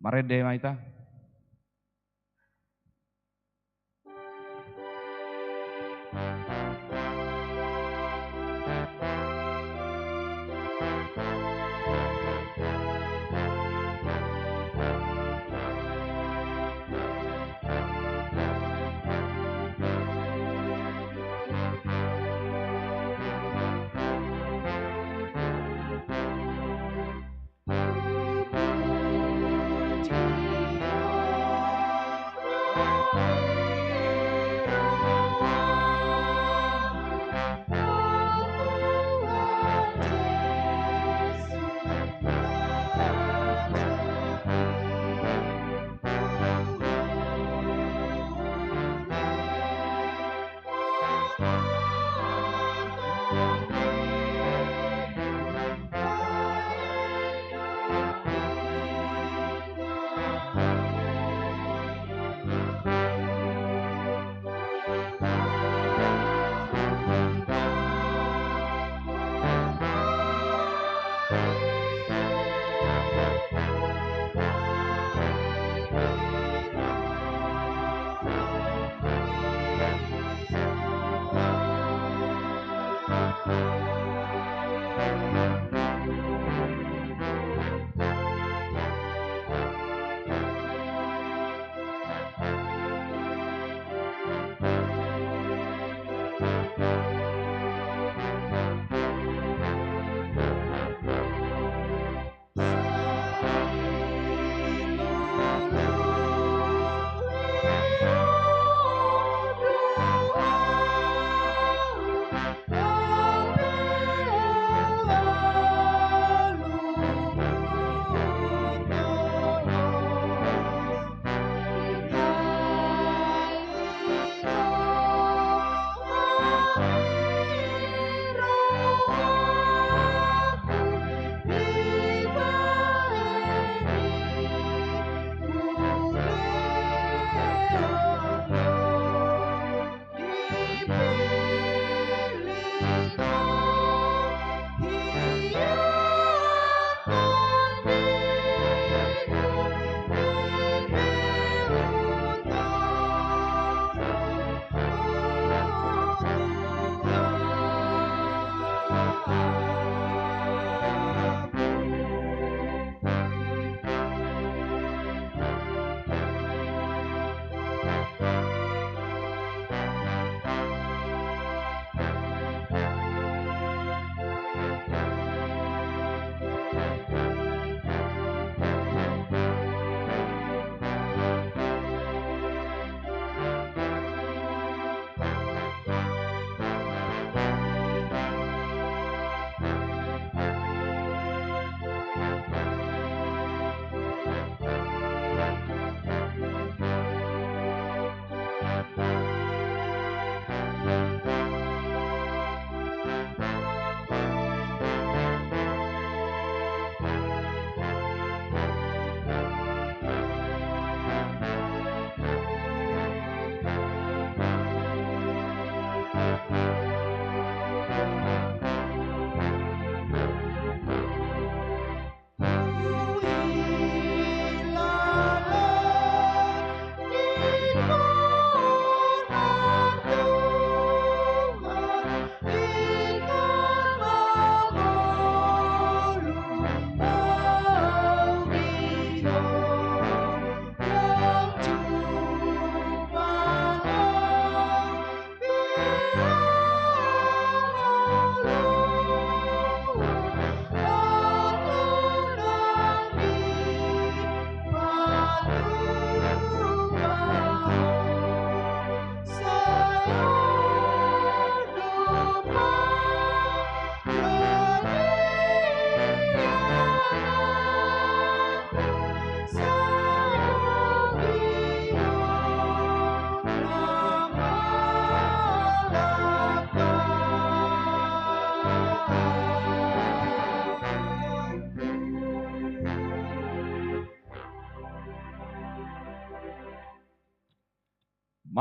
Marede maita.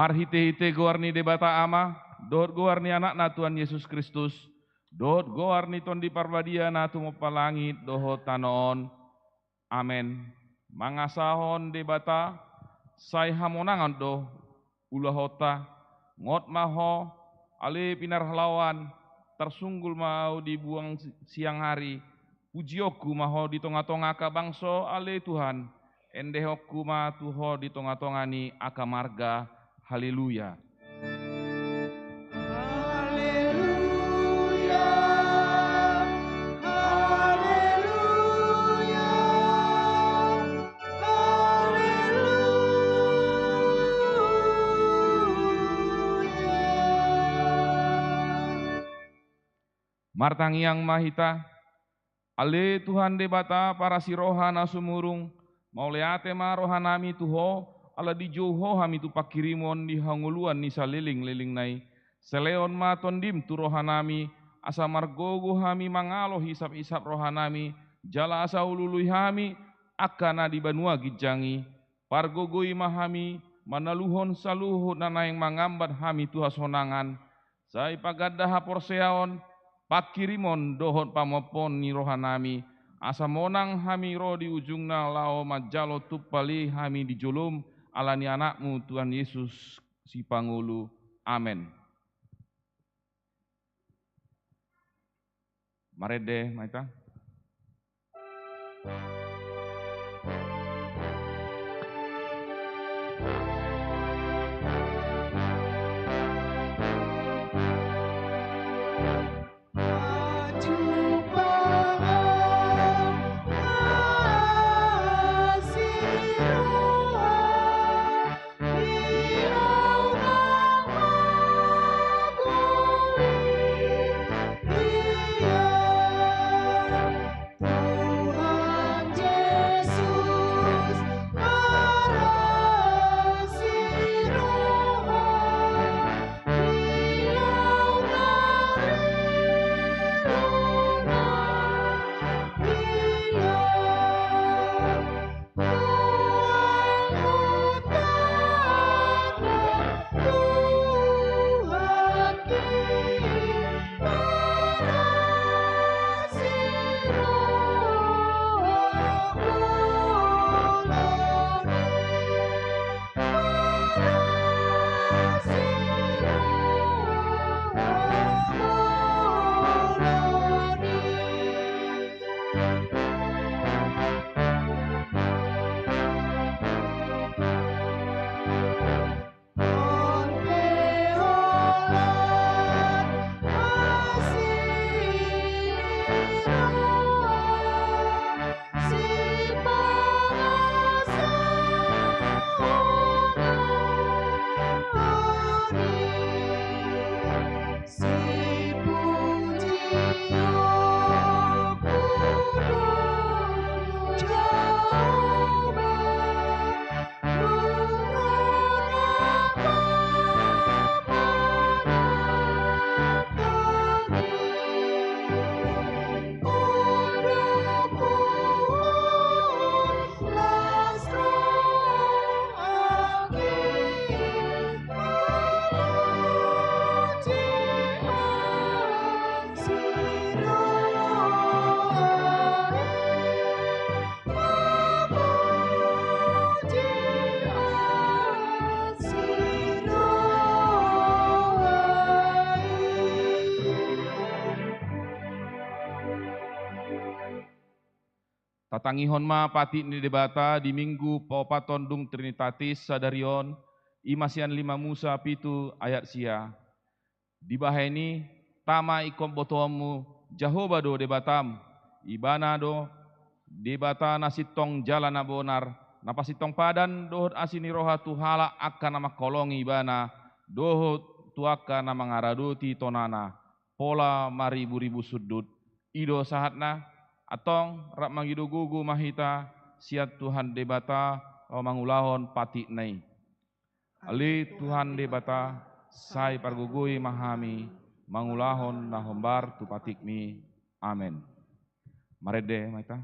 Marhite-hite goarni debata ama, dot goarni anak na Tuhan Yesus Kristus, dot goarni ton di parbadia na tumo palangit doho tanon. Amen. mangasahon debata sai hamonangan do ulahota ngot maho ale pinar lawan tersunggul mau dibuang siang hari pujioku maho di tonga-tonga ka bangso ale Tuhan endehoku ma tuho di tonga-tongani aka marga haleluya. Martangiang mahita, ale Tuhan debata para si rohana sumurung, mauleate ma rohanami tuho, ala di joho hami tu pakirimon di hanguluan ni saliling-liling nai, seleon ma tondim tu rohanami, asa margogo hami mangalo hisap-hisap rohanami, jala asa ulului hami, akana di banua gijangi, pargogoi mahami, manaluhon saluhut nanaing mangambat hami tuha sonangan, sai pagadda haporseaon, pakirimon dohot pamopon ni rohanami, asa monang hami ro di ujungna lao majalo tupali hami di julum alani anakmu Tuhan Yesus si Pangulu. Amin. Marede, Maita. Tatangihon ma pati ni debata di minggu paupaton dung Trinitatis sadarion imasian 5 Musa pitu ayat sia. Di baheni tama ikom botomu Jehovah do debatam ibana do debata nasitong jalan abonar napasitong padan dohot asini roha tuhala akan nama kolongi ibana dohot tuaka nama ngaraduti tonana pola maribu-ribu sudut ido sahatna atong rak mangido gugu mahita siat Tuhan debata o mangulahon pati nai. Ali Tuhan debata sai pargugui mahami mangulahon nahombar tu patikmi. Amin. Marede mahita.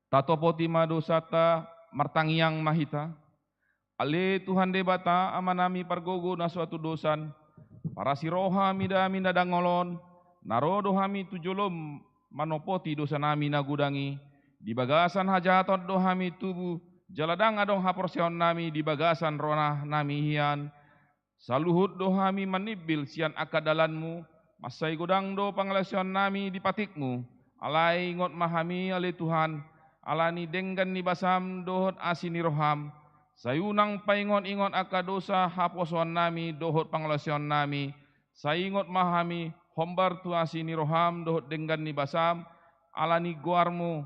Tatopoti madosata martangiang mahita. Ale Tuhan debata amanami pargogo na suatu dosan. Para siroha mida mina dangolon. Narodo hami tujolom manopoti dosa nami nagudangi. Di bagasan hajatot do hami tubuh. Jaladang adong haporsion nami di bagasan ronah nami hian. Saluhut do hami manibil sian akadalanmu. Masai godang do panglesion nami di patikmu. Alai ngot mahami ale Tuhan. Alani denggan ni basam dohot asini roham. Sayunang paingon ingon akadosa haposon nami dohot panglesion nami. Sayingot mahami hombar tu asini roham dohot denggan ni basam. Alani guarmu.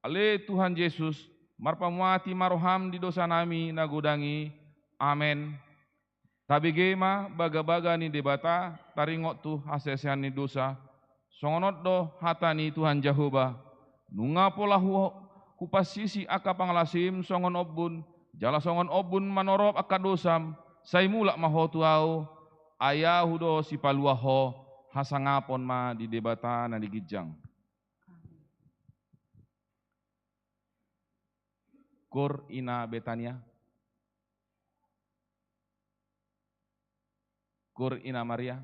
Ale Tuhan Yesus. Marpamuati maroham di dosa nami nagudangi. Amen. Tabigema baga-baga ni debata taringot tu hasesian ni dosa. Songonot do hatani Tuhan Jehovah. Nunga pola kupasisi aka panglasim songon obun. Jala songon obun manorop aka dosam. Say mulak maho tuau. Ayahu do si paluaho. Hasangapon ma di debata na digijang. Kur ina Betania. Kur ina Maria.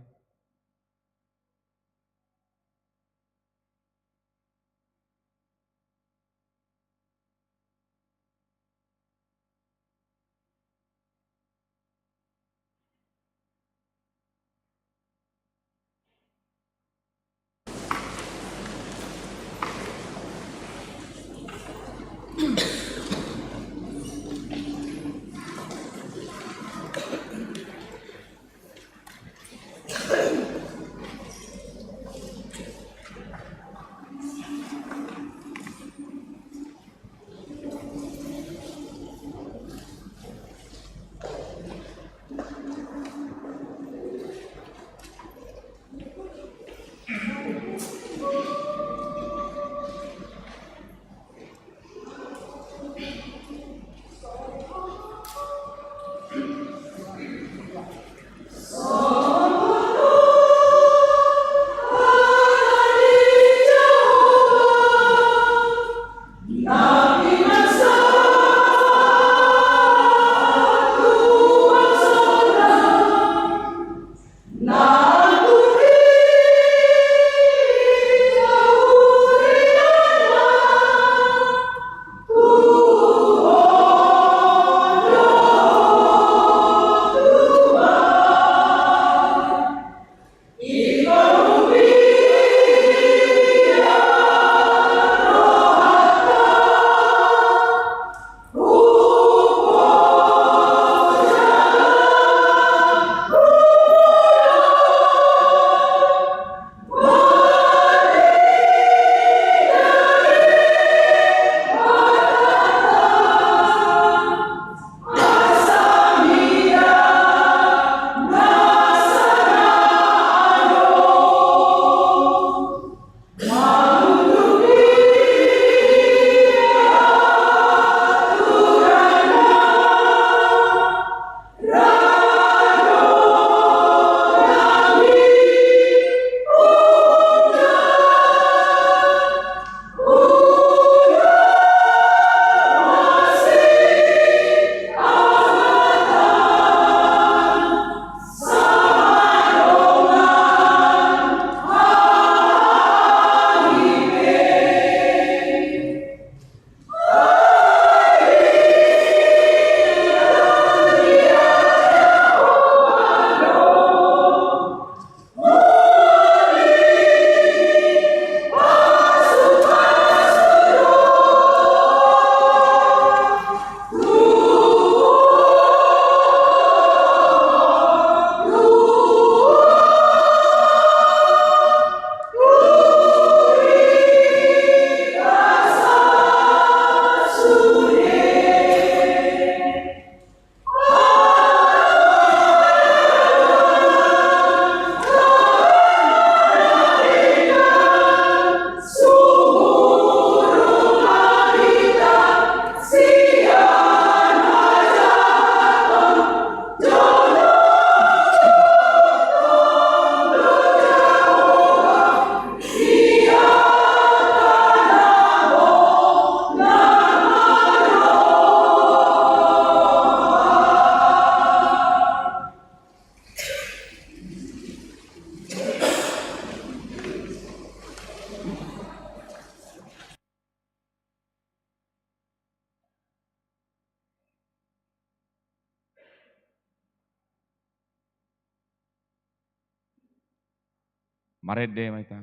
Marede maita.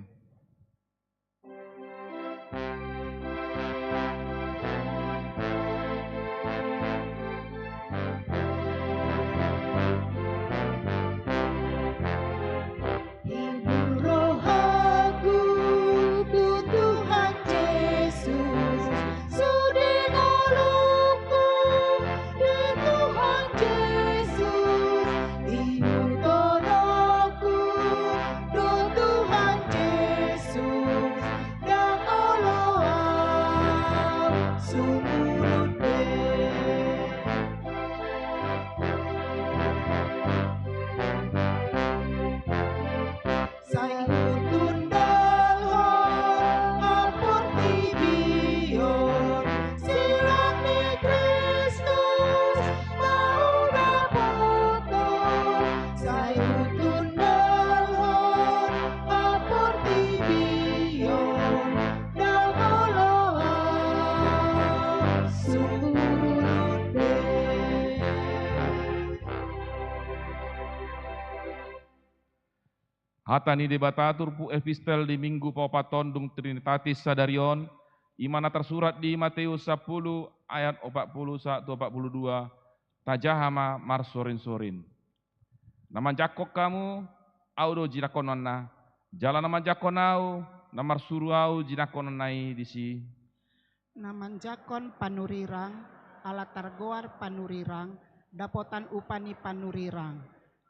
Hatani debatatur pu epistel di minggu paupaton dung Trinitatis sadarion, imana tersurat di Matius 10 ayat 41-42, tajahama mar sorin-sorin. Nama jakok kamu, audo jirakononna, jalan nama jakonau, namar suruau jirakononai disi. Naman jakon panurirang, alatar goar panurirang, dapotan upani panurirang.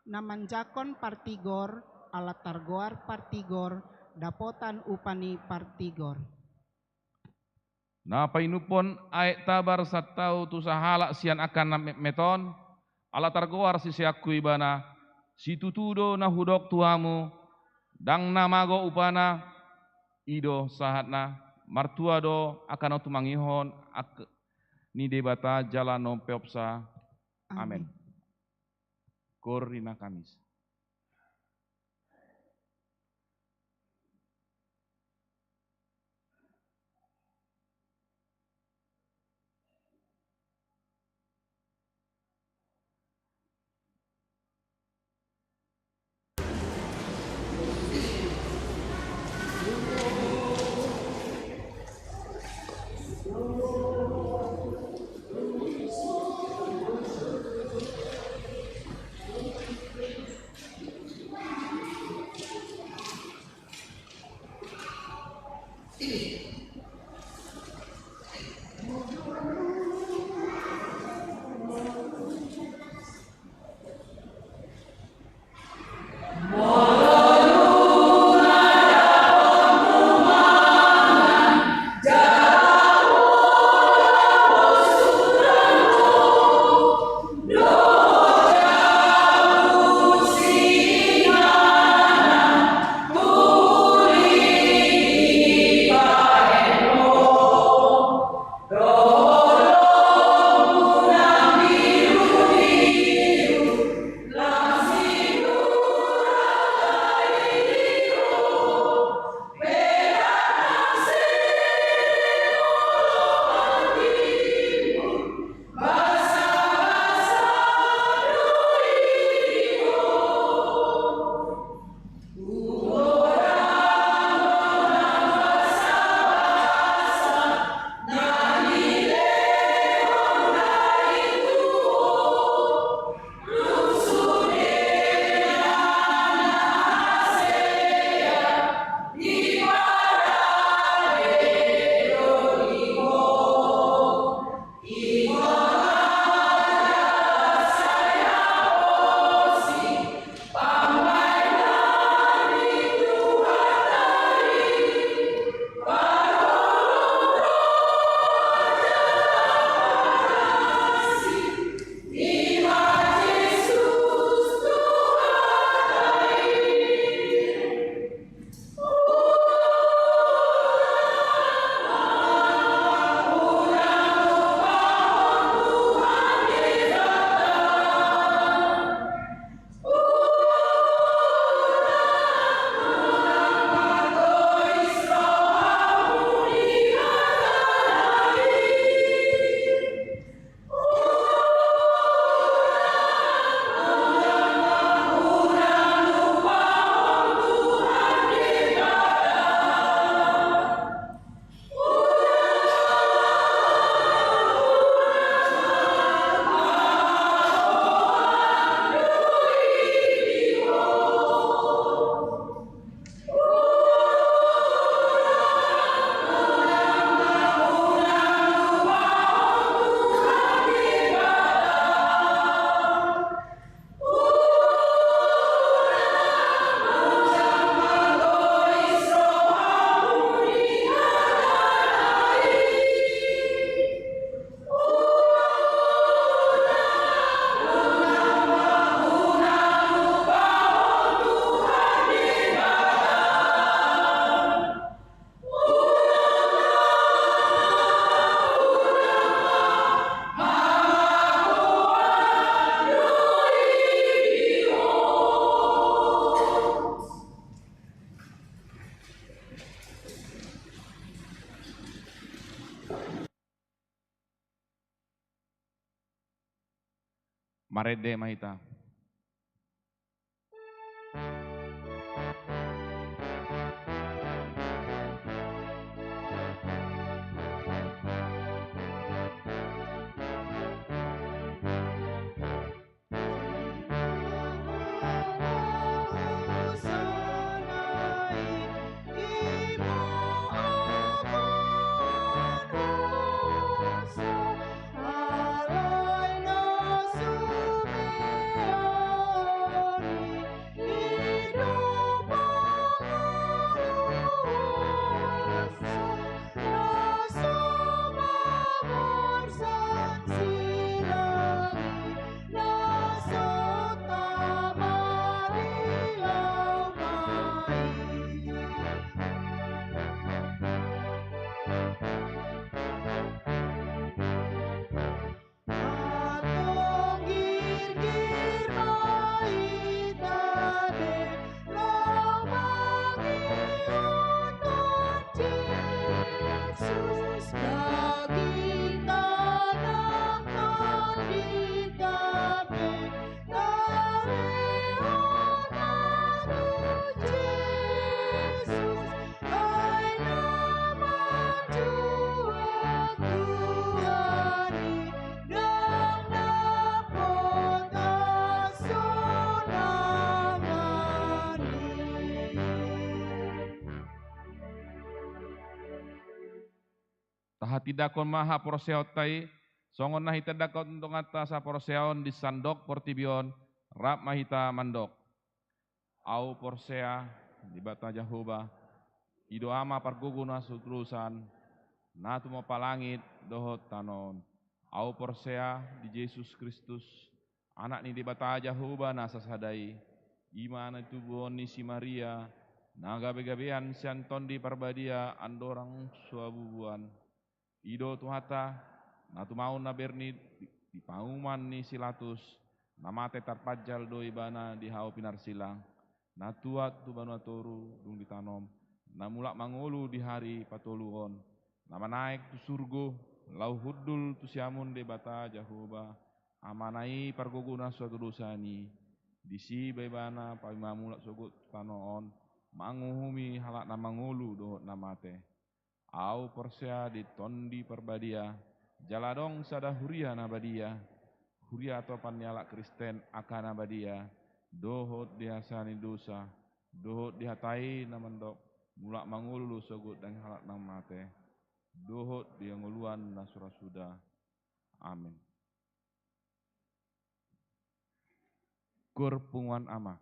Naman jakon partigor, alatar goar partigor, dapotan upani partigor. Na painupon aek tabar satau tu sahalak sian akan meton, alatar goar sisiaku ibana, situtudo na hudok tuamu, dang namago upana, ido sahatna, martua do akan otu mangihon ni debata jalano peopsa. Amin. Korina Kamis. Marede mahita. Tahati maha proseotai, songon nahita dakot untuk atas proseon di sandok portibion, rap mahita mandok. Au porsea di bata Jahoba, ido ama parguguna sutrusan, natu mo palangit dohot tanon. Au porsea di Yesus Kristus, anak ni di bata Jahoba nasa sadai, imana itu boni si Maria, naga begabean si Anton di parbadia andorang suabubuan. Ido tuhata, natu mau na berni di pauman ni silatus, namate tarpajal doi bana di hau pinar silang, natuat tu banu atoru dung ditanom, namulak mangolu di hari patoluon, nama naik tu surgo, lau hudul tu siamun de bata Jahoba, amanai pargoguna suatu dosani, disi bebana paimamulak sogot tanoon, manguhumi halak na mangolu dohot namate. Au porsea di tondi perbadia, jaladong sada huria nabadia, huria atau panyalak Kristen akan nabadia, dohot dihasani dosa, dohot dihatai namandok, mulak mangulu sogut dan halak namate, dohot dianguluan nasura sudah. Amin. Kurpungan ama.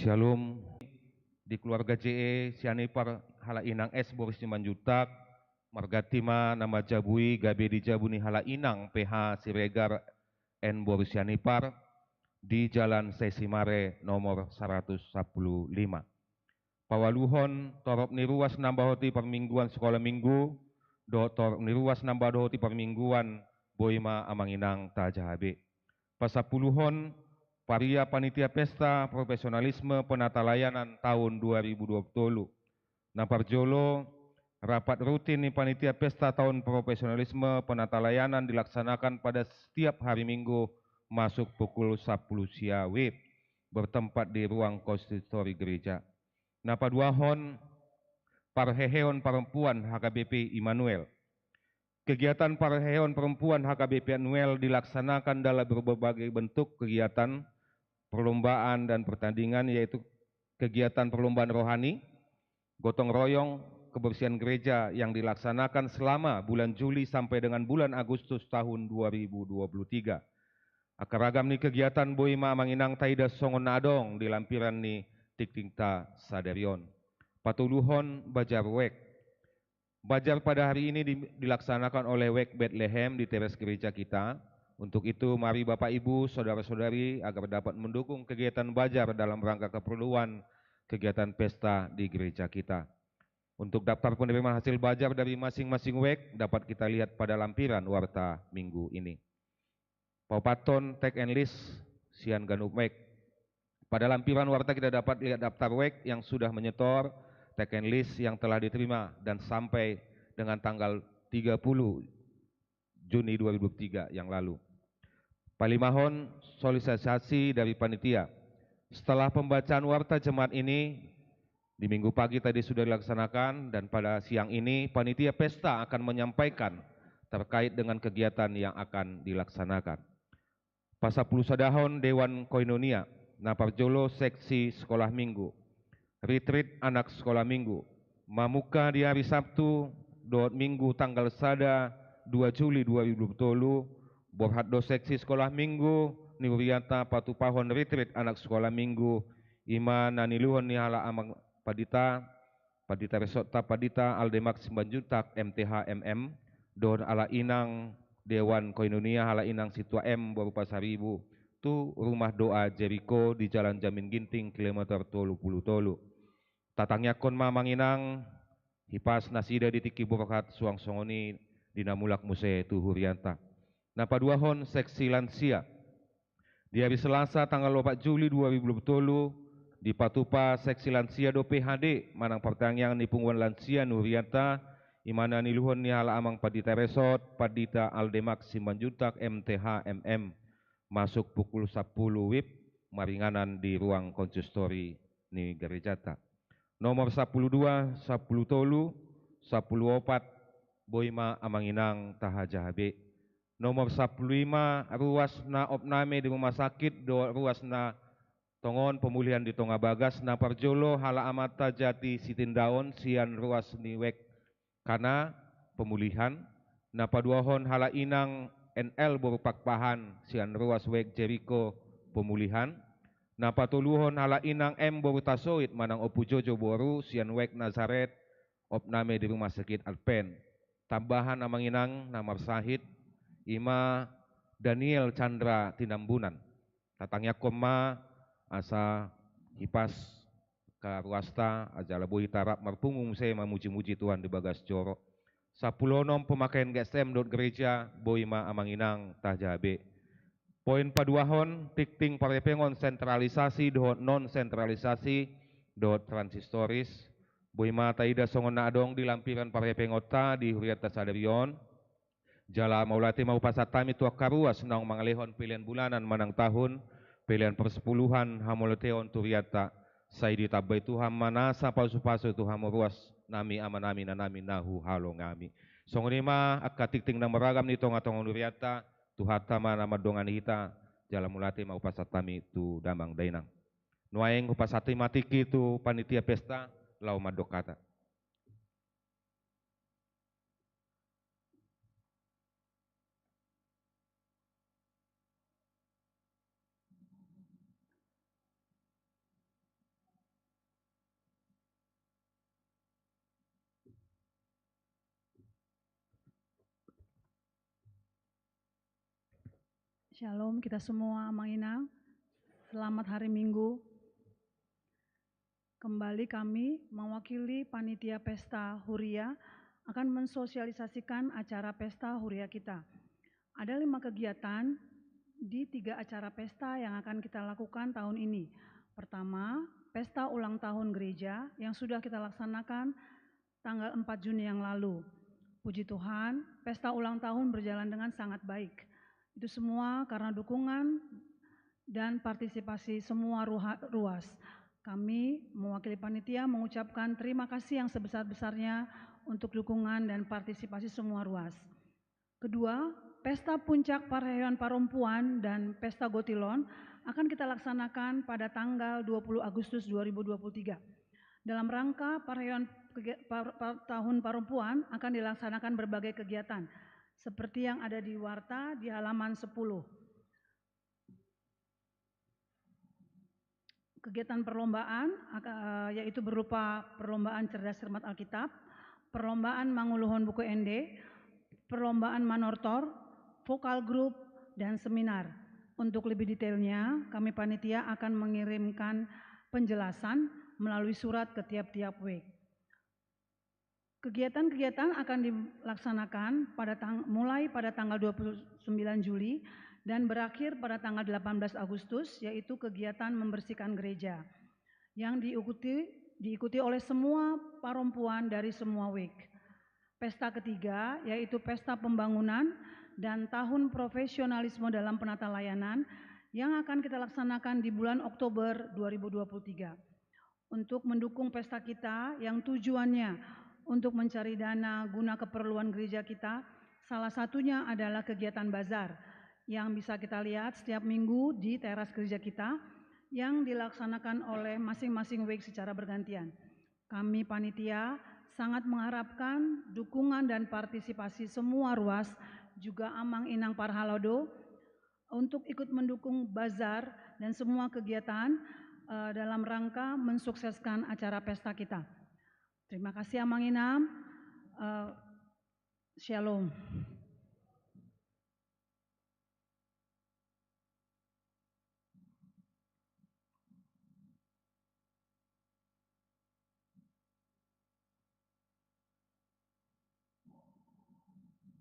Shalom di keluarga JE Sianipar hala inang S Boris Simanjutak Margatima nama Jabui Gabe di Jabuni hala inang PH Siregar N Boris Sianipar di Jalan Sesimare nomor 115. Pawaluhon torop niruas nambahoti permingguan sekolah minggu Dr. niruas nambahoti permingguan Boima Amanginang Tajahabe. Pasapuluhon Paria Panitia Pesta Profesionalisme Penata Layanan tahun 2020. Naparjolo, rapat rutin di Panitia Pesta Tahun Profesionalisme Penata Layanan dilaksanakan pada setiap hari Minggu masuk pukul 10 siang bertempat di ruang konsistori gereja. Napaduahon, Parheheon Perempuan HKBP Immanuel. Kegiatan Parheheon Perempuan HKBP Immanuel dilaksanakan dalam berbagai bentuk kegiatan perlombaan dan pertandingan, yaitu kegiatan perlombaan rohani, gotong royong, kebersihan gereja yang dilaksanakan selama bulan Juli sampai dengan bulan Agustus tahun 2023. Akaragam ni kegiatan Boima Manginang Taida Songon Adong di lampiran ni Tiktingta Sadarion. Patuluhon Bajar Wek. Bajar pada hari ini dilaksanakan oleh Wek Bethlehem di teras gereja kita. Untuk itu, mari Bapak Ibu, Saudara-saudari, agar dapat mendukung kegiatan Bajar dalam rangka keperluan kegiatan pesta di gereja kita. Untuk daftar penerimaan hasil Bajar dari masing-masing WEK dapat kita lihat pada lampiran warta minggu ini. Paupaton Tag and List Sian Ganup WEK. Pada lampiran warta kita dapat lihat daftar WEK yang sudah menyetor, Tag and List yang telah diterima dan sampai dengan tanggal 30 Juni 2023 yang lalu. Palimahon sosialisasi dari panitia. Setelah pembacaan warta jemaat ini di minggu pagi tadi sudah dilaksanakan dan pada siang ini panitia pesta akan menyampaikan terkait dengan kegiatan yang akan dilaksanakan. Pasapulu Sadahon Dewan Koinonia, Naparjolo Seksi Sekolah Minggu, Retreat Anak Sekolah Minggu, Mamuka di hari Sabtu, Doat Minggu tanggal Sada 2 Juli 2020, Borhaddo Seksi Sekolah Minggu, Niwriata Patupahon Retreat Anak Sekolah Minggu, Ima Naniluhon Nihala Amang Padita, Padita Resota Padita, Aldemak Simbanjutak, MTH MM, Don Ala Inang, Dewan Koinonia Hala Inang Situa M, Borupa Saribu, tu Rumah Doa Jericho di Jalan Jamin Ginting, kilometer 30 Tolu. Tatangnya Konma Manginang, hipas nasida ditiki borokat suang songoni dinamulak muse tu hurianta. Napaduahon seksi lansia. Di hari Selasa tanggal 4 Juli 2020 di Patupa seksi lansia do PHD manang pertanyaan ni pungwan lansia Nurianta imana niluhon ni hala amang padita resort padita Aldemak Simbanjuntak MTH MM masuk pukul 10 WIB maringanan di ruang konsistori ni Gerejata. Nomor 12, 10 Tolu, 10 Opat, Boima Amanginang Tahajahabe. Nomor 15, ruas na opname di rumah sakit, do ruas na tongon pemulihan di Tonga Bagas, na Parjolo, hala amata jati sitindaon, sian ruas niwek kana pemulihan, na paduahon hala inang NL borupakpahan, sian ruas wek Jericho pemulihan, na patuluhon hala inang M borutasoit, manang opujojo boru, sian wek Nazaret, opname di rumah sakit Alpen. Tambahan amanginang namar sahid, Ima Daniel Chandra Tinambunan. Tatangnya koma asa hipas ka ruasta ajala boi tarap marpungung saya memuji-muji Tuhan di bagas joro. Sapulonom pemakaian GSM dot gereja boima amanginang tahjabe. Poin paduahon tikting parepengon sentralisasi dot non sentralisasi dot transistoris. Boima taida songon adong di lampiran parepengota di huriata sadarion. Jala maulati mau pasatami tuak karuas naung mangalehon pilihan bulanan manang tahun pilihan persepuluhan hamoloteon turiata saidi tabai Tuhan manasa pasu-pasu Tuhan meruas nami amanami nanami nahu halo ngami songonima akka tikting na meragam ni tonga-tonga turiata tuhata mana madongan hita jala mulati mau pasatami tu damang dainang nuaeng upasati matiki tu panitia pesta lau madokata. Shalom kita semua Amanginang, selamat hari Minggu. Kembali kami mewakili Panitia Pesta Huria akan mensosialisasikan acara Pesta Huria kita. Ada 5 kegiatan di 3 acara pesta yang akan kita lakukan tahun ini. Pertama, Pesta Ulang Tahun Gereja yang sudah kita laksanakan tanggal 4 Juni yang lalu. Puji Tuhan, Pesta Ulang Tahun berjalan dengan sangat baik. Itu semua karena dukungan dan partisipasi semua ruas. Kami mewakili panitia mengucapkan terima kasih yang sebesar-besarnya untuk dukungan dan partisipasi semua ruas. Kedua, Pesta Puncak Parahyangan Parempuan dan Pesta Gotilon akan kita laksanakan pada tanggal 20 Agustus 2023. Dalam rangka Parahyangan Tahun Perempuan akan dilaksanakan berbagai kegiatan seperti yang ada di warta di halaman 10. Kegiatan perlombaan yaitu berupa perlombaan cerdas cermat Alkitab, perlombaan manguluhon buku ND, perlombaan manortor, vokal group, dan seminar. Untuk lebih detailnya, kami panitia akan mengirimkan penjelasan melalui surat ke tiap-tiap week. Kegiatan-kegiatan akan dilaksanakan mulai pada tanggal 29 Juli dan berakhir pada tanggal 18 Agustus, yaitu kegiatan membersihkan gereja yang diikuti oleh semua perempuan dari semua week. Pesta ketiga yaitu Pesta Pembangunan dan Tahun Profesionalisme dalam Penata Layanan yang akan kita laksanakan di bulan Oktober 2023. Untuk mendukung pesta kita yang tujuannya untuk mencari dana guna keperluan gereja kita, salah satunya adalah kegiatan bazar yang bisa kita lihat setiap minggu di teras gereja kita yang dilaksanakan oleh masing-masing week secara bergantian. Kami panitia sangat mengharapkan dukungan dan partisipasi semua ruas, juga Amang Inang Parhalodo, untuk ikut mendukung bazar dan semua kegiatan dalam rangka mensukseskan acara pesta kita. Terima kasih Amang Inam. Shalom.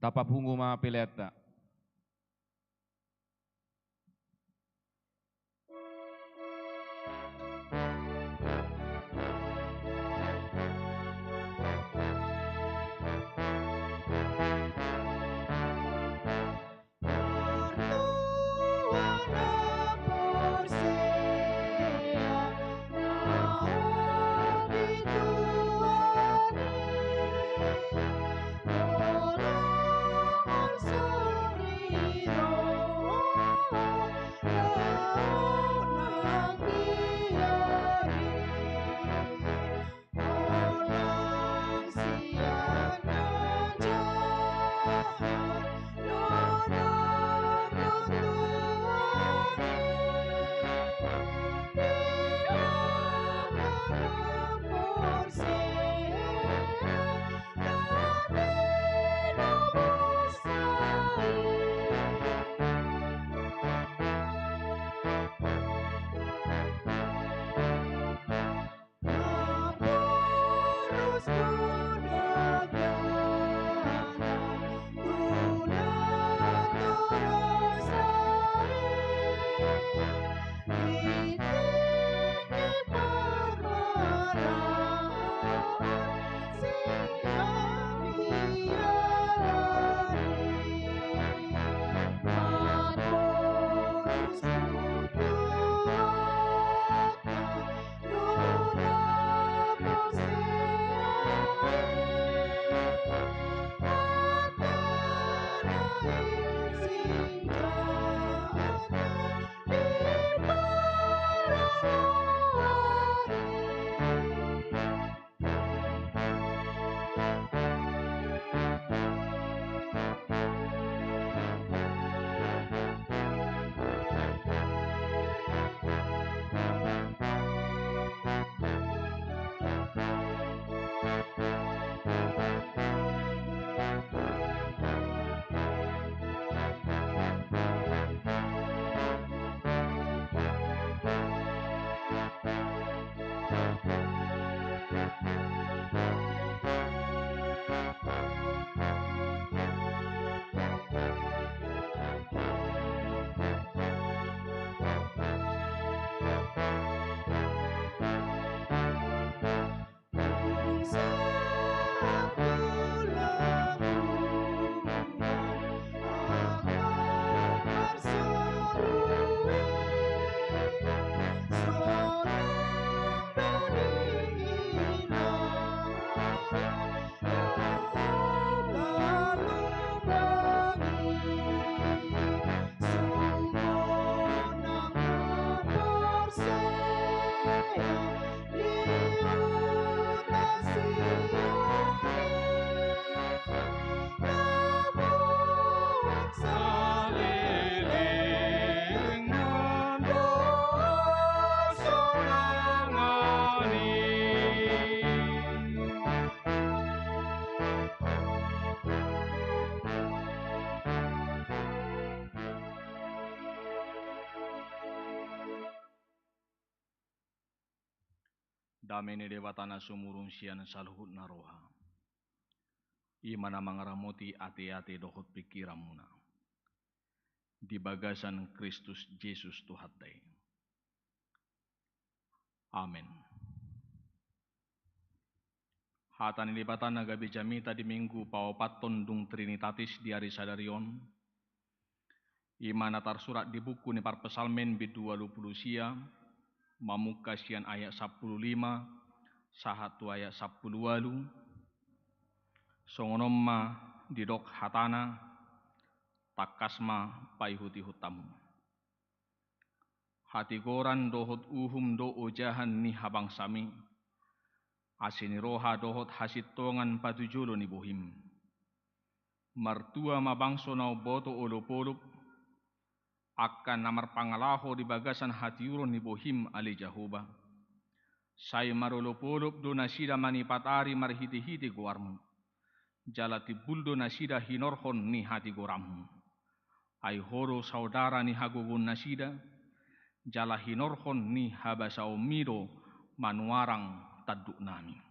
Tapa pungu ma peleta. Damene dewatana sumurung sian saluhut naroha. Imana mangaramoti ate-ate dohot pikiramuna. Di bagasan Kristus Yesus Tuhatai. Amin. Hatan libatan agabi jamita di minggu paopaton dung Trinitatis di hari sadarion. Imana tarsurat di buku ni parpesalmen bidua lusia. Mamuka sian ayat 15, sahatu ayat 18, songonomma didok hatana, takasma paihuti hutamu. Hati goran dohot uhum do ojahan ni habang sami, asini roha dohot hasitongan patujulo ni bohim. Martua mabangso nau boto olopolup, akan namar pangalaho di bagasan hati uron ni bohim ali jahoba. Sai marolopolop do nasida manipatari marhiti-hiti goarmu. Jalati buldo nasida hinorhon ni hati gorammu. Ai horo saudara ni hagogon nasida, jala hinorhon ni habasa omido manuarang taduk nami.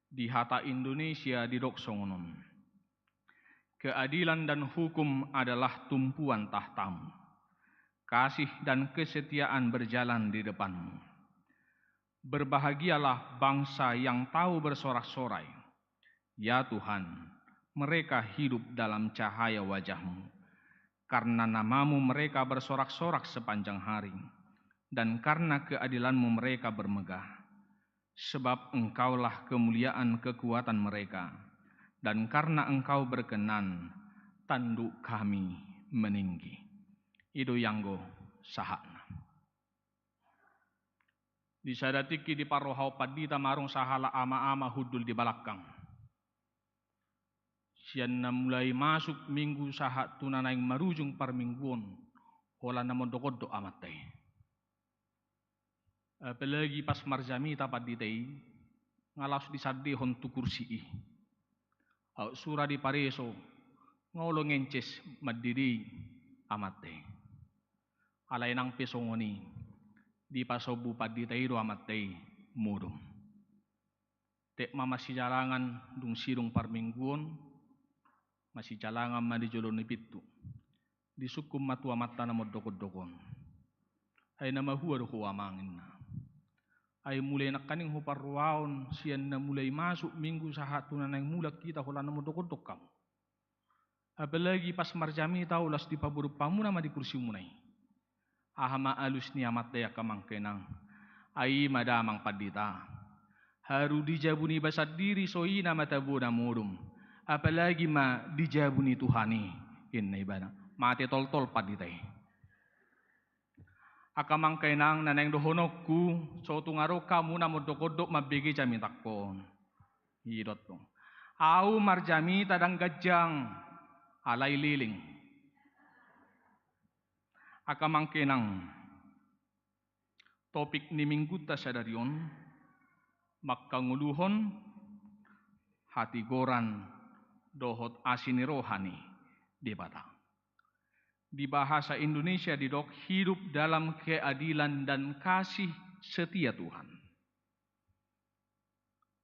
Di hata Indonesia di doksongonon. keadilan dan hukum adalah tumpuan tahtamu. Kasih dan kesetiaan berjalan di depanmu. Berbahagialah bangsa yang tahu bersorak-sorai. Ya Tuhan, mereka hidup dalam cahaya wajah-Mu. Karena namamu mereka bersorak-sorak sepanjang hari, dan karena keadilan-Mu mereka bermegah. Sebab Engkaulah kemuliaan kekuatan mereka, dan karena Engkau berkenan, tanduk kami meninggi. Ido yanggo sahana. Disadatiki di parohau padita marung sahala ama-ama hudul di balakang. Sian na mulai masuk minggu sahat tunanaing marujung parmingguon, hola na mondokodo amatay. Apalagi pas marjami tapat ditay, ngalas disadehon tu kursi. Au sura di pareso, ngolo ngences madiri amatay. Alay nang pesongoni, di pasobu paditay do amatay mudum. Tek masih jalangan dung sirung parmingguon, masih jalangan madi jolon nipitu. Di sukum matu amata na modokod-dokon. Ay na mahuwa do amangin na. Ay mulai nakaning huparwaon, siyan na mulai masuk minggu sahatu na nang mulak kita hula na modokod-dok kamu. Apalagi pas marjami tau las di paburuk pamu nama di kursi munay. Ahama alus ni amat daya kamang kenang. Ay madamang padita. Haru dijabuni basad diri soina matabu na murum. Apalagi ma dijabuni Tuhani. Inna ibana. Mati tol-tol paditay. Akamang kenang naneng dohonokku. So tungaro kamu na modokodok mabigi jami takpon. Hidot dong. Au marjami tadang gajang. Alay liling. Akamang kenang. Topik ni minggu ta sadarion. Makanguluhon. Hatigoran. Dohot asini rohani. Di Batang. Di bahasa Indonesia didok hidup dalam keadilan dan kasih setia Tuhan.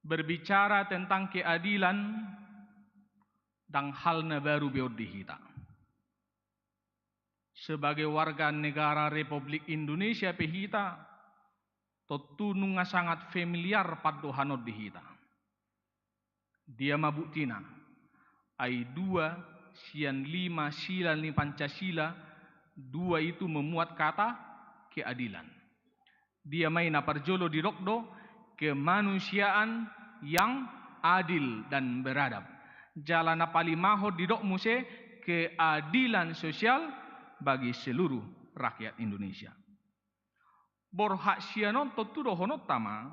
Berbicara tentang keadilan dan halna baru beod dihita. Sebagai warga negara Republik Indonesia pehita, totununga sangat familiar padohanod dihita. Dia mabuktina, ay 2 sian 5 sila ni Pancasila, 2 itu memuat kata keadilan. Dia may naparjolo di rokdo kemanusiaan yang adil dan beradab. Jalan na palimaho di dok muse keadilan sosial bagi seluruh rakyat Indonesia. Borhak sianon totudo honot tama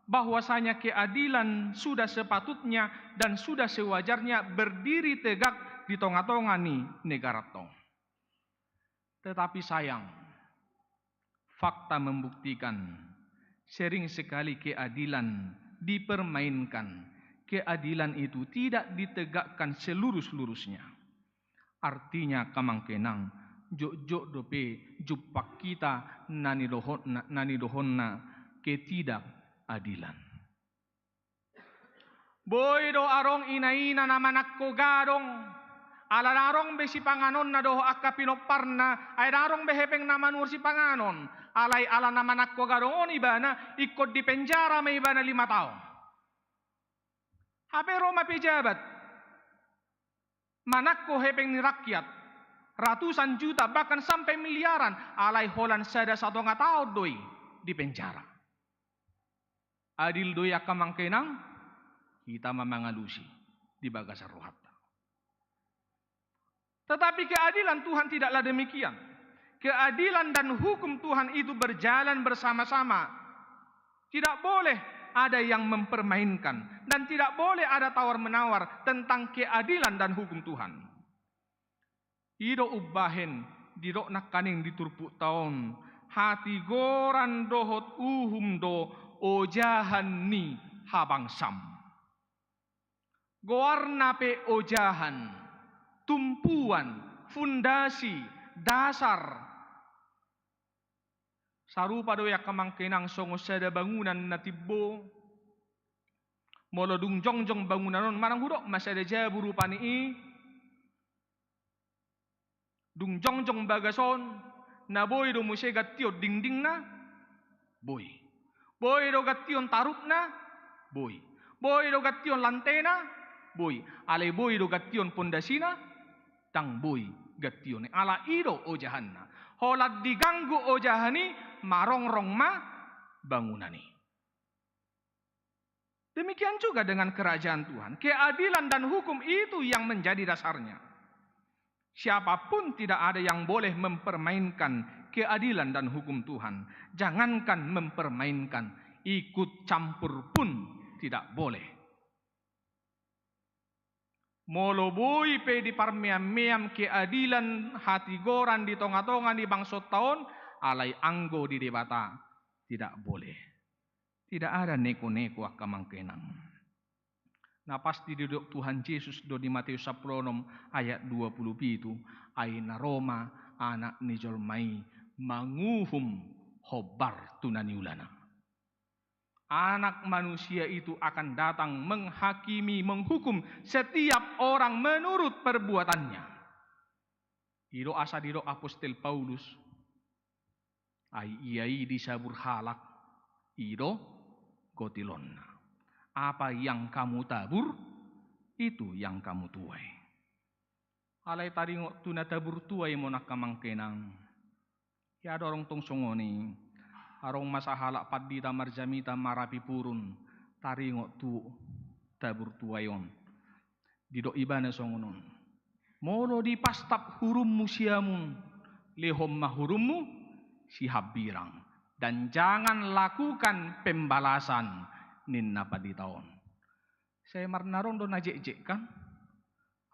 bahwasanya keadilan sudah sepatutnya dan sudah sewajarnya berdiri tegak di tengah-tengah nih negara tong. Tetapi sayang, fakta membuktikan sering sekali keadilan dipermainkan. Keadilan itu tidak ditegakkan seluruh-seluruhnya. Artinya kamangkenang jok-jok dope jupak kita nani dohonna ketidakadilan. Boy do arong inaina na manakko gadong alararong besi panganon na doho akka pinoparna ay darong behepeng na manur si panganon alay ala na manakko gadong on ibana ikot di penjara may ibana 5 tahun. Pero mapijabat manakko hepeng ni rakyat ratusan juta bahkan sampai miliaran alay holan sada 1 tahun doi di penjara. Adil doi akamang kenang kita memangalusi di bagasan rohatta. Tetapi keadilan Tuhan tidaklah demikian. Keadilan dan hukum Tuhan itu berjalan bersama-sama. Tidak boleh ada yang mempermainkan dan tidak boleh ada tawar-menawar tentang keadilan dan hukum Tuhan. Ido ubahen didok nakaning diturpuk taon hati goran dohot uhum do ojahan ni habang sam. Goarna pe ojahan, tumpuan, fundasi, dasar. Sarupa doya kamangkenang songo sada bangunan na tibbo. Molodung jongjong bangunan non manang hudok masada jaburu pani dung jongjong bagason na boy do muse gatio dingding na boy do gation tarut na boy do gation lantena boy alay boy do gation pondasina tang boy gation ala ido o jahanna holad diganggu o jahani marongrong ma bangunani. Demikian juga dengan kerajaan Tuhan. Keadilan dan hukum itu yang menjadi dasarnya. Siapapun tidak ada yang boleh mempermainkan keadilan dan hukum Tuhan. Jangankan mempermainkan, ikut campur pun tidak boleh. Moloboi pe di parmeam-meam keadilan hati goran di tonga-tonga di bangsot tahun alai anggo di debata tidak boleh. Tidak ada neko-neko akamangkenang. Nah pasti duduk Tuhan Yesus do di Matius 10 ayat 20 itu aina Roma anak ni jolmai manguhum hobar tunani ulana. Anak manusia itu akan datang menghakimi, menghukum setiap orang menurut perbuatannya. Ido asa dido Apostel Paulus ai iai disabur halak ido gotilon. Apa yang kamu tabur, itu yang kamu tuai. Alay taringok tuna tabur tuai mo nakamangkenang. Ya dorong tong songoni. Arong masahalak padita marjamita marapi purun. Taringok tu tabur tuayon. Didok ibana songonon. Molo di pastap hurummu siamun. Lehom mahurummu sihab birang. Dan jangan lakukan pembalasan ninna paditaon. Saya marnarong do najek-jek kan.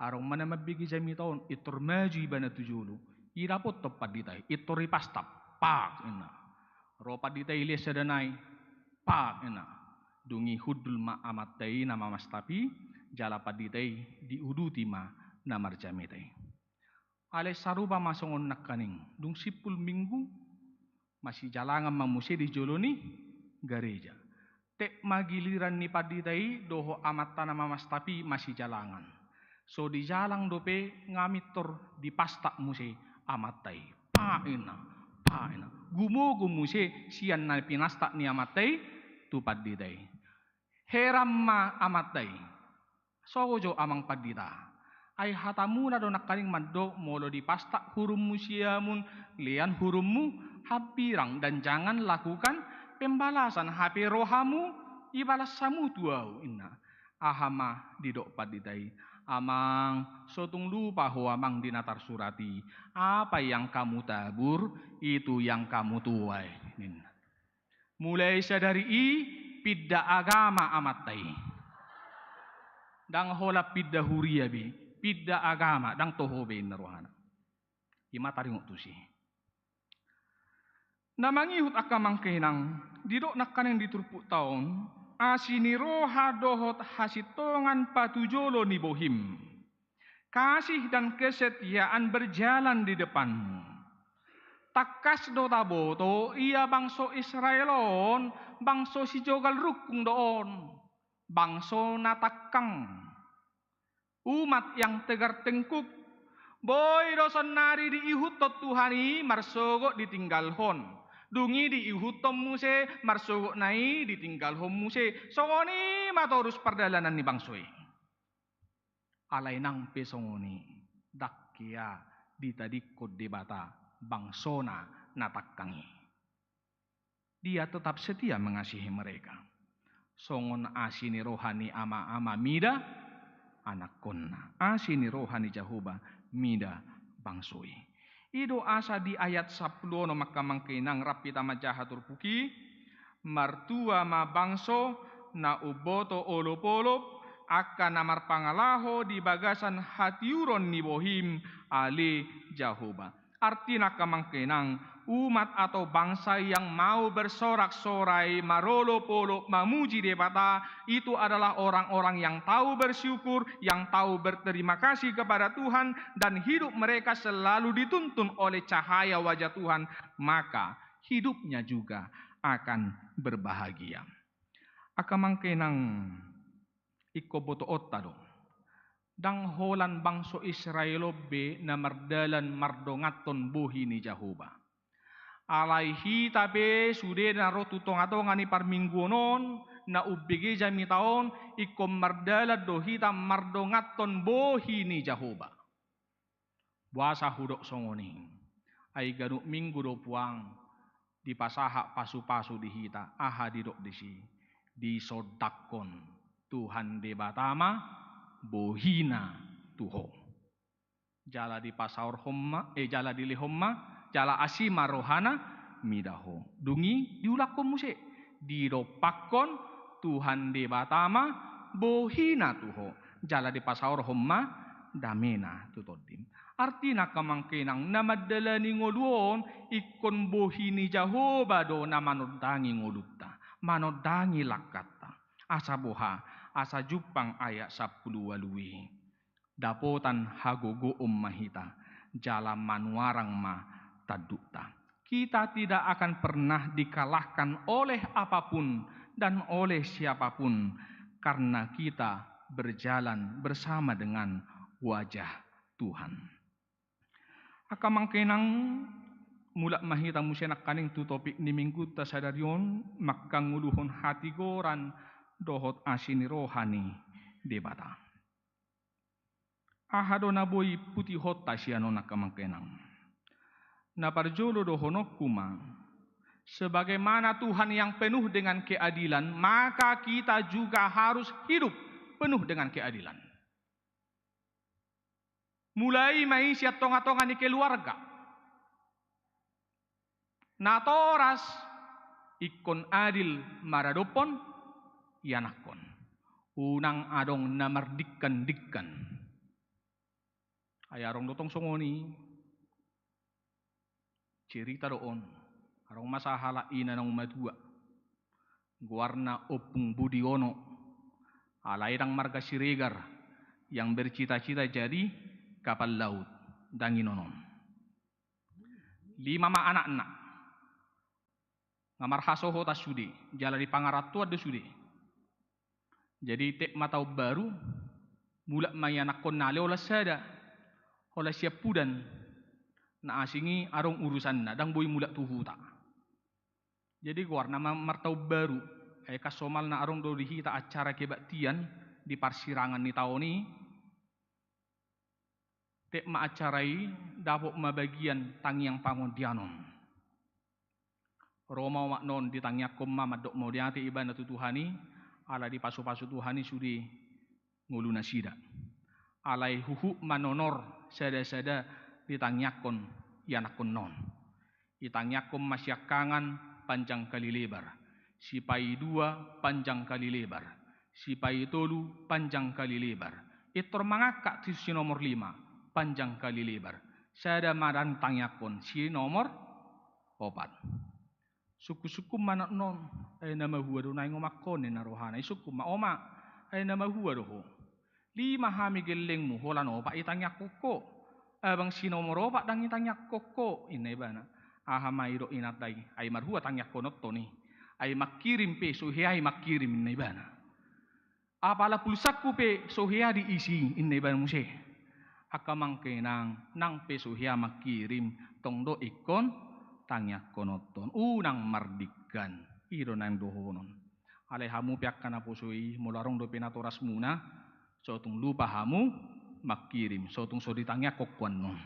Arong mana mabigi jami taon itor maju ibana tujulu. Irapot to paditai itor ipastap pak ina. Ro paditai les sadanai pak ina. Dungi hudul ma amatai nama mastapi jala paditai diuduti ma namar jamitai. Ale saruba masongon nakaning dung 10 minggu masih jalangan mamuse di joloni gereja. Tek magiliran ni paditai doho amat tanah mamas tapi masih jalangan. So di jalang dope ngamitor di pastak muse amatai. Paina. Gumo muse sian na pinastak ni amatai tu paditai. Heram ma amatai. Sojo amang padita. Ay hatamuna do nakaling mando molo di pastak hurum musiamun lian hurummu habirang dan jangan lakukan pembalasan hape rohamu ibalas samu tuau inna ahama didok paditai amang sotung lupa ho amang dinatar surati apa yang kamu tabur itu yang kamu tuai inna. Mulai sadari pidda agama amatai dang hola pidda huriabi pidda agama dang tohobe narohana ima taringok tusi namangihut akamang kenang didok nakanen diturpuk taon asini roha dohot hasitongan patujolo ni bohim kasih dan kesetiaan berjalan di depanmu takas do taboto ia bangso Israelon bangso si jogal rukung doon bangso natakang umat yang tegar tengkuk boy doson nari di ihutot Tuhani marsogo ditinggal hon dungi di ihutom muse marsogo nai ditinggal hon muse songoni matorus perdalanan ni bangsoi alay nang pesongoni dakkia ditadikod debata bangsona natakkangi dia tetap setia mengasihi mereka songon asini rohani ama-ama mida anak konna asini rohani Jehovah mida bangsoi ido asa di ayat 10 no makamangkinang rapita majahatur puki martua ma bangso na uboto olop-olop akan namar pangalaho di bagasan hatiuron ni bohim ale Jehovah artina kamangkinang umat atau bangsa yang mau bersorak-sorai, marolo-polo, memuji debata, itu adalah orang-orang yang tahu bersyukur, yang tahu berterima kasih kepada Tuhan, dan hidup mereka selalu dituntun oleh cahaya wajah Tuhan, maka hidupnya juga akan berbahagia. Akamangkenang ikoboto ottado. dang holan bangso Israelo be na mardalan mardongaton buhi ni Jehovah. Alai hita be sude na ro tutong-atongan ni parmingguonon na ubigi jami taon ikom mardala do hita mardongaton buhi ni Jehovah. Buasa hudok songoni ay ganuk minggu do puang di pasaha pasu-pasu di hita aha didok disi di sodakon Tuhan de batama bohina tuho. Jala di pasaur homma, jala di lihomma, jala asima rohana midaho. Dungi diulakon muse. Diropakon Tuhan de batama bohina tuho. Jala di pasaur homma damena tutodim. Artina kamangkinang namadalani ngoluon ikon bohini Jehovah do na manodangi ngolutta. Manodangi lakata. Asa boha. Asa jupang ayat 10 walui. Dapotan hagogo mahita. Jala manuarang ma tadukta. Kita tidak akan pernah dikalahkan oleh apapun dan oleh siapapun. Karena kita berjalan bersama dengan wajah Tuhan. Akamangkenang mulak mahita musyanak kaning tu topik ni minggu tasadarion makkang nguluhon hati goran dohot asini rohani debata. Ahado na boy putih hota siano nakamangkenang. Na parjolo dohonok kuma. Sebagaimana Tuhan yang penuh dengan keadilan, maka kita juga harus hidup penuh dengan keadilan. Mulai maisya tonga-tonga ni keluarga. Natoras ikon adil maradopon yanakon. Unang adong namardikkan-dikkan. Ayarong dotong songoni. Cerita doon. Arong masahala ina ng madua. Guarna opung budiono. Alairang marga siregar. Yang bercita-cita jadi kapal laut. Danginonon. 5 anak-anak. Ngamarhasoho tas sude. Jala di pangaratu ada sude. Jadi tek matau baru. Mulak mayanakon nale olah sada. Olah siap pudan. Na asingi arong urusan na. Dang boy mulak tuhuta. Jadi warna martau baru. Kasomal na arong do dihita acara kebaktian. Di parsirangan ni tahun ni. Tek ma acarai. Dapok mabagian tangiang pangondianon. Roma maknon ditangyakom mamadok mo diati iba na tutuhani ala di pasu-pasu tuhani sudi ngulu nasida. Alai huhu manonor sada-sada ditangyakon yanakon non. Itangyakom masyakangan panjang kali lebar. Sipai 2 panjang kali lebar. Sipai 3 panjang kali lebar. Itor mangakak si nomor 5 panjang kali lebar. Sada madan tangyakon si nomor 4. Suku-suku manak non ay nama huwa do na ngomakon ni narohana suku ma oma ay nama huwa do 5 hami geleng mo holan opa itangyak koko abang sinomoro opa dang itangyak koko inay bana aha mayro inatay ay marhuwa tangyak konot to ni ay makirim pe sohya ay makirim inay bana apala pulsaku pe sohya diisi inay bana muse akamangkenang nang pe sohya makirim tongdo ikon tangyak konoton unang mardikan iro nang dohonon alay hamu piak kana pusui mularong do pinatoras muna sotung lupa hamu makirim sotung so ditangyak kokwan non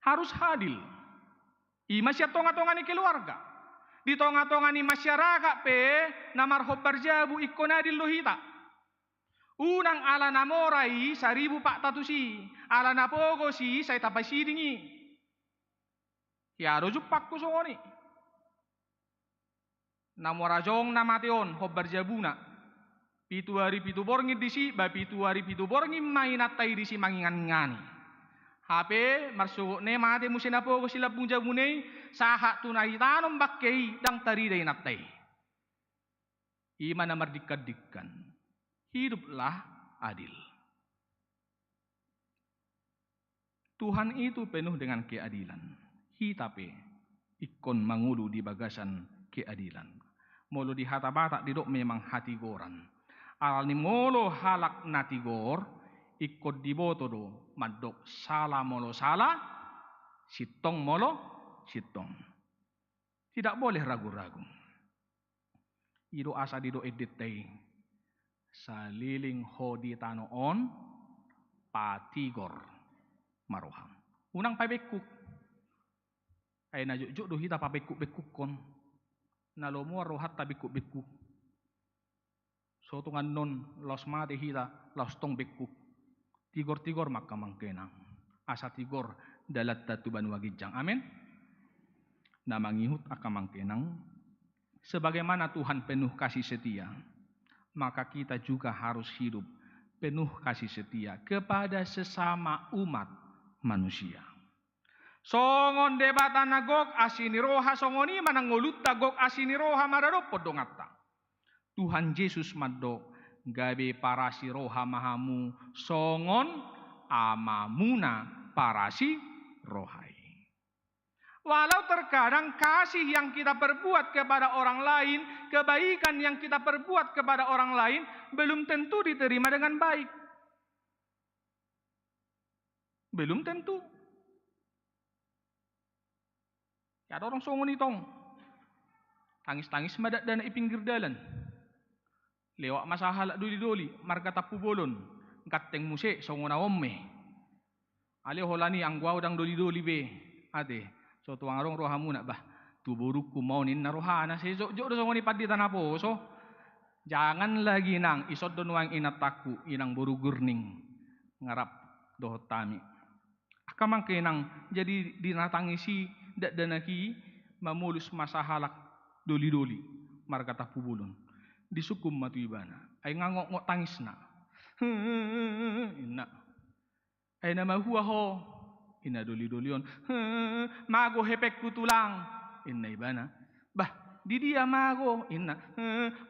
harus hadil i masya tonga-tonga ni keluarga di tonga-tonga ni masyarakat pe namarhob barjabu ikon adil lohita unang ala namorai 1000 pak tatusi ala napogo si saya tapasidingi ya rojupak ko songoni. Namorajong namation hobar jabuna. 7 hari 7 borngi disi ba 7 hari 7 borngi mainatay disi mangingan-ngani. Hape marsugo ne mate musina po ko sila pung jabune saha tunay tanom bakkei dang tariday natay. Ima na mardikad-dikkan. Hiduplah adil. Tuhan itu penuh dengan keadilan. Hitape ikon mangulu di bagasan keadilan. Molo di hata batak didok memang hati goran. Alanimolo halak natigor, ikut diboto do, madok salah molo salah, sitong molo sitong. Tidak boleh ragu-ragu. Ido asa dido editei. Saliling hodi tanoon, patigor maroham. Unang pabekuk. Ay na juk do hita pabekuk-bekuk kon. Nalomo rohat tabekuk-bekuk. So tungan non los mati hita los tong bekuk. Tigor-tigor makamangkenang. Asa tigor dalat tatuban wagijang. Amin. Na mangihut akamangkenang. Sebagaimana Tuhan penuh kasih setia, maka kita juga harus hidup penuh kasih setia kepada sesama umat manusia. Songon debatan nagok asini roha songoni manangolut tagok asini roha marado podongatta. Tuhan Yesus maddo gabe parasi roha mahamu songon amamuna parasi rohai. Walau terkadang kasih yang kita perbuat kepada orang lain, kebaikan yang kita perbuat kepada orang lain belum tentu diterima dengan baik. Belum tentu. Ya ada orang songon itong. Tangis-tangis madak dana ipinggir dalan. Lewat masalah doli-doli, marga tapu bolon. Kateng musik songon awomme. Ale holani ang gwaw dang doli-doli be. Ate. So tuang arong rohamu nak bah tuburuku mau nin narohana si jok do songoni paditan apo so jangan lagi nang isod don wang inataku inang boru gurning ngarap dohot tami akamang kenang jadi dinatangisi dak danaki mamulus masahalak doli-doli markata pubulun disukum matu ibana ay ngangok tangis na inna ay nama huwa ho ina doli-dolion, mago hepek kutulang, inna ibana, bah di dia mago, inna,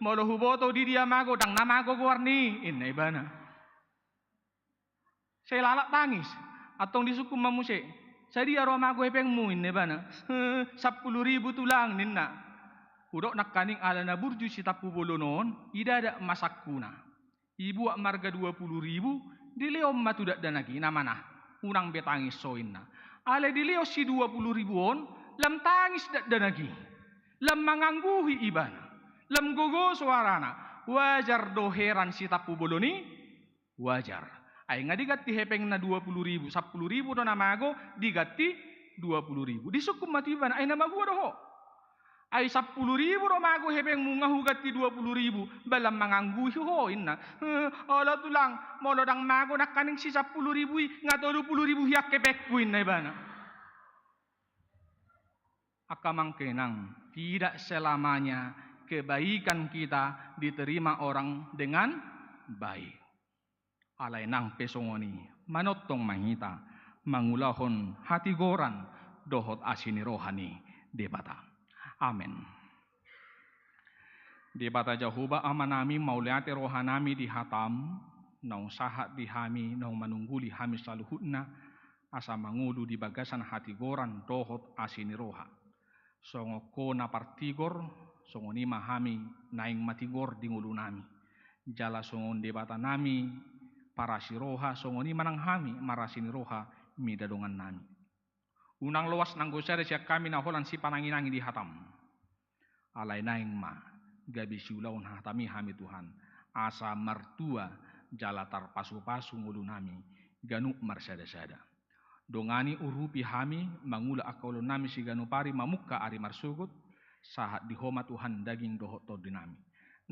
molo huboto di dia mago, dang namago guarni, inna ibana. Saya lalak tangis, atong disukum mamuse, saya dia roh mago hepengmu, inna ibana, 10.000 tulang, inna. Udok nakaning ala na burju si tapu bolonon, ida ada masakuna. Ibu marga 20.000, dileom matudak danagi, namana. Unang betangis soinna. Ale dileo si 20.000 on, lam tangis danagi. Lam mangangguhi iban. Lam gogo suarana. Wajar doheran si tapu boloni. Wajar. Ay nga digati hepeng na 20.000. 10.000 do namago, digati 20.000. Disukum matiban. Ay namaguwa doho. Ay 10.000 do mago hepeng munga hugati 20.000. Balam mangangguhi ho inna. Ala tulang molodang mago nakaning si 10.000 nga 20.000 hiyak kepekku inna ibana. Akamang kenang tidak selamanya kebaikan kita diterima orang dengan baik. Alay nang pesongoni manotong mangita mangulahon hati goran dohot asini rohani debata. Amin. Di bata Jahuba amanami mauliate rohanami di hatam, naung sahat di hami, naung manungguli hami saluhutna, asa mangulu di bagasan hati goran dohot asini roha. Songo ko na partigor, songo ni mahami naing matigor di ngulu nami. Jala songon di bata nami, parasi roha, songo ni manang hami, marasini roha, midadongan nami. Unang luas nang gosere siya kami na holan si pananginangi di hatam. Alay naing ma, gabi siulaun hatami hami Tuhan. Asa mertua jalatar pasu-pasu ngulu nami, ganuk marsada-sada. Dongani urupi hami, mangula akaulo nami si ganupari mamuka ari marsugut, sahat dihoma Tuhan daging dohot to dinami.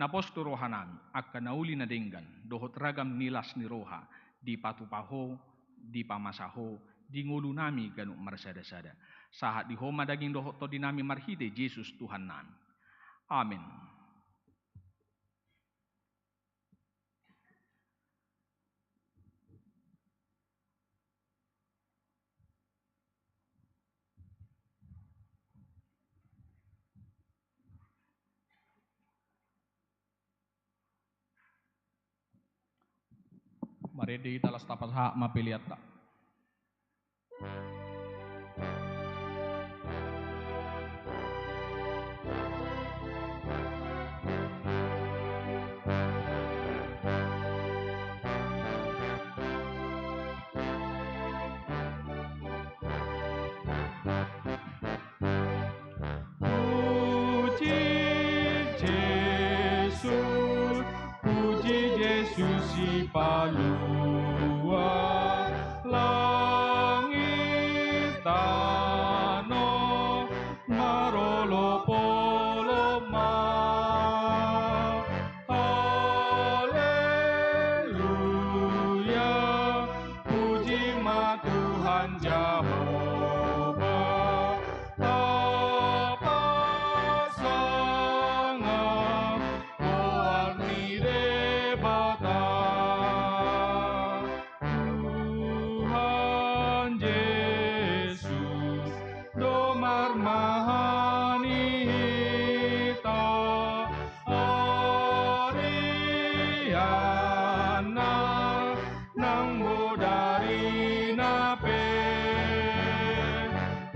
Naposto roha nami, akka nauli na denggan, dohot ragam nilas ni roha, di patupaho, di pamasaho, di ngulu nami ganuk marsada-sada. Sahat dihoma daging dohot to dinami marhide Yesus Tuhan nami. Amin. Marede talas tapas hak mapiliat tak. Yesus si palua langit tano marolo polo ma haleluya puji ma Tuhan Jehovah apa sangat warni debata Tuhan Yesus domar mahani hita Ariana nang bodari nape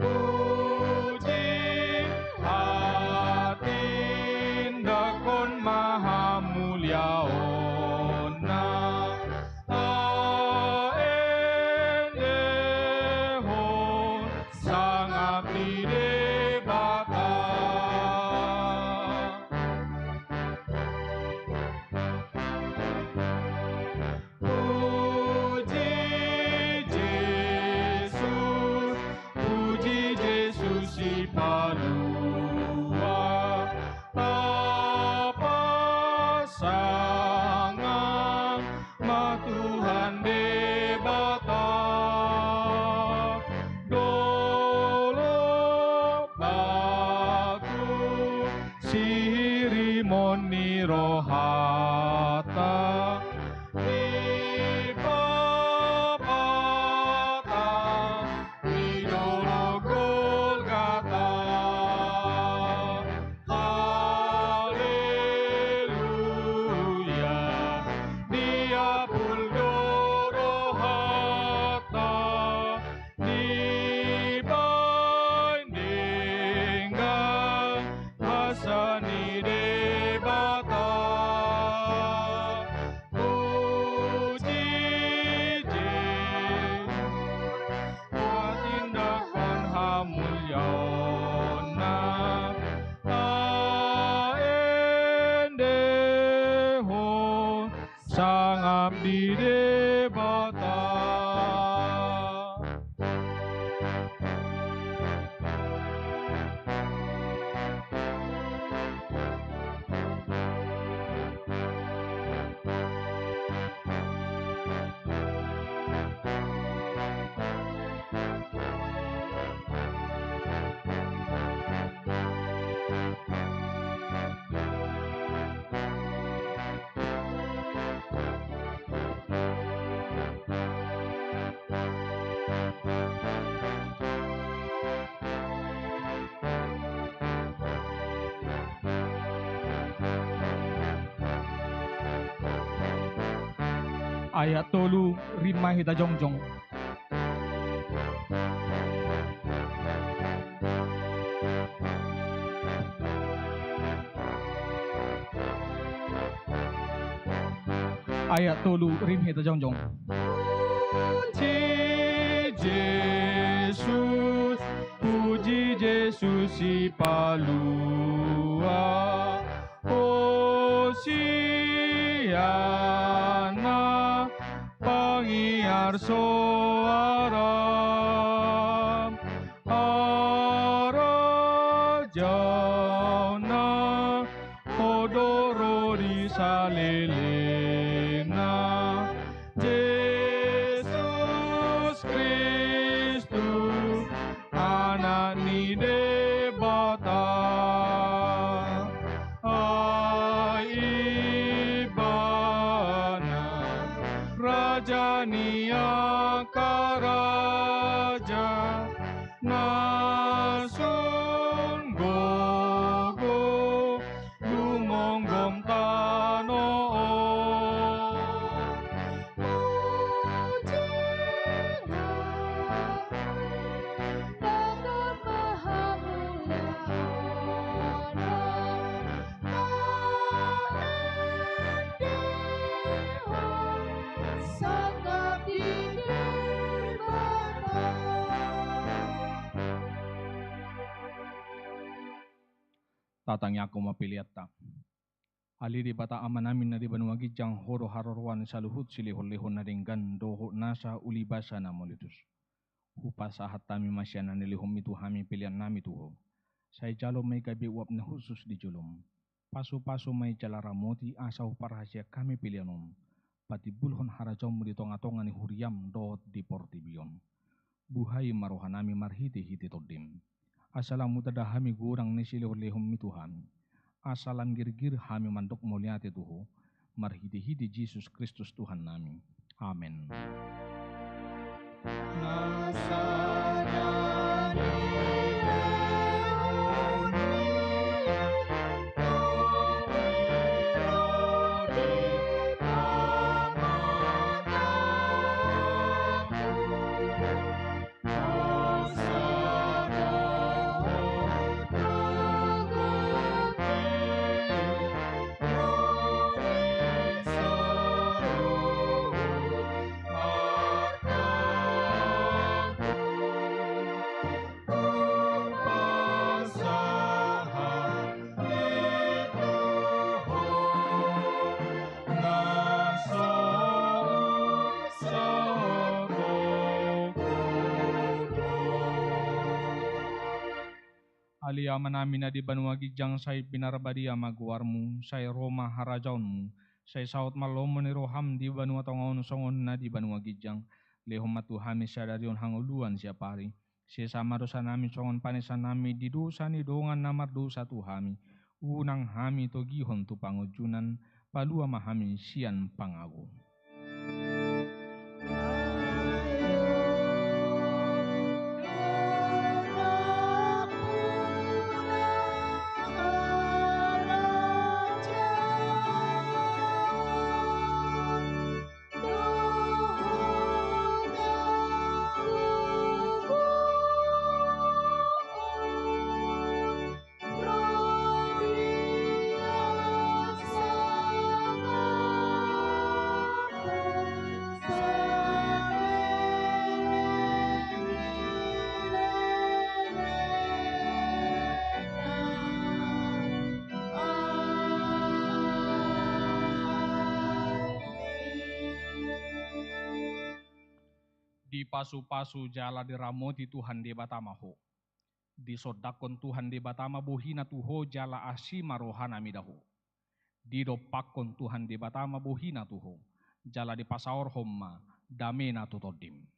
puji hatin dakon maha mulia ona aendeho sangat didebata puji Yesus si palua apa sangat ma Tuhan debata dolo batu sihiri moni rohata sangat didebata ayat tolu rimah hita jongjong. Ayat tolu rim hita jongjong. Puji Yesus si palua Hosiana pangiar suara Arajana Hodoro di salelena Yesus Kristus anak ni debata Aibana Raja niaka raja nasun gogo lumonggom tano Tatangnya aku mapiliatta. Ali di bata amanamin na di banua gijang horo harorwan saluhut silihon-lihon na ringgan doho nasa ulibasa na molitus. Hupa sahat tami masyana nilihom itu hami pilihan nami tuho. Saya jalo may kabiwap na khusus di julum. Paso-paso may jalaramoti asaw parahasya kami pilihanom. Pati bulhon harajom di tonga-tonga ni huriam dohot di portibion. Buhay marohanami marhiti-hiti todim. Asalam mutada hami gurang ni silihon-lihom itu hami. Asalan gir-gir hami mandok mulyati tuho, marhiti-hiti Jesus Kristus Tuhan nami. Amin. Aliyaman namin na di banua gijang say pinarabadia magwarmu, say Roma harajaunmu, say saut malomo ni roham di banua tongon songon na di banua gijang, lehom matuhami sadarion hanguluan siya pari, siya sama dosa namin songon panisan nami di dosa ni dongan namar dosa tuhami, unang hami to gihon tu pangujunan, palua mahami sian pangago. Di pasu-pasu jala diramoti Tuhan di batamaho. Di sodakon Tuhan di batama bohina tuho jala asima rohana midaho. Di dopakon Tuhan di batama bohina tuho. Jala di pasaor homma damena tutodim.